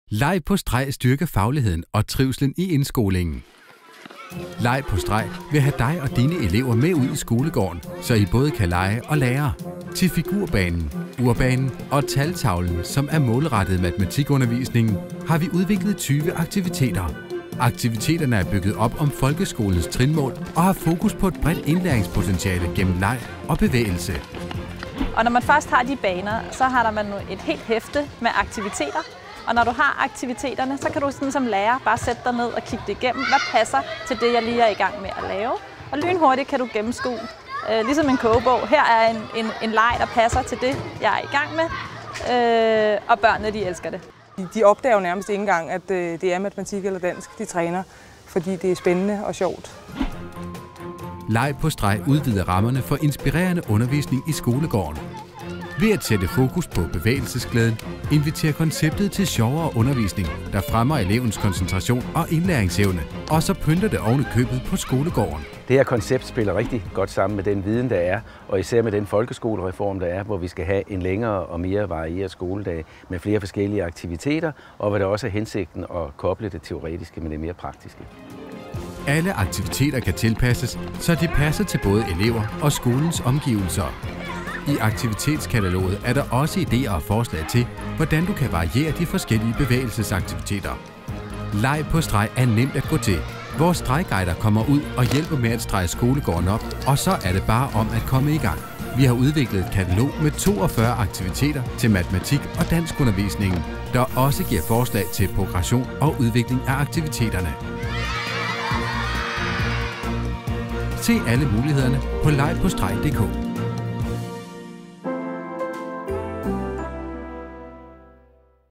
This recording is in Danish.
Leg på streg styrker fagligheden og trivslen i indskolingen. Leg på streg vil have dig og dine elever med ud i skolegården, så I både kan lege og lære. Til figurbanen, urbanen og taltavlen, som er målrettet matematikundervisningen, har vi udviklet 20 aktiviteter. Aktiviteterne er bygget op om folkeskolens trinmål og har fokus på et bredt indlæringspotentiale gennem leg og bevægelse. Og når man først har de baner, så har man et helt hæfte med aktiviteter. Og når du har aktiviteterne, så kan du sådan som lærer bare sætte dig ned og kigge det igennem. Hvad passer til det, jeg lige er i gang med at lave? Og lynhurtigt kan du gennemskue, ligesom en kogebog. Her er en leg, der passer til det, jeg er i gang med. Og børnene, de elsker det. De opdager jo nærmest ikke engang, at det er matematik eller dansk, de træner, fordi det er spændende og sjovt. Leg på streg udvider rammerne for inspirerende undervisning i skolegården. Ved at sætte fokus på bevægelsesglæden, inviterer konceptet til sjovere undervisning, der fremmer elevens koncentration og indlæringsevne, og så pynter det oven i købet på skolegården. Det her koncept spiller rigtig godt sammen med den viden, der er, og især med den folkeskolereform, der er, hvor vi skal have en længere og mere varieret skoledag med flere forskellige aktiviteter, og hvor det også er hensigten at koble det teoretiske med det mere praktiske. Alle aktiviteter kan tilpasses, så de passer til både elever og skolens omgivelser. I aktivitetskataloget er der også idéer og forslag til, hvordan du kan variere de forskellige bevægelsesaktiviteter. Leg på streg er nemt at gå til. Vores stregguider kommer ud og hjælper med at strege skolegården op, og så er det bare om at komme i gang. Vi har udviklet et katalog med 42 aktiviteter til matematik og danskundervisningen, der også giver forslag til progression og udvikling af aktiviteterne. Se alle mulighederne på legpåstreg.dk.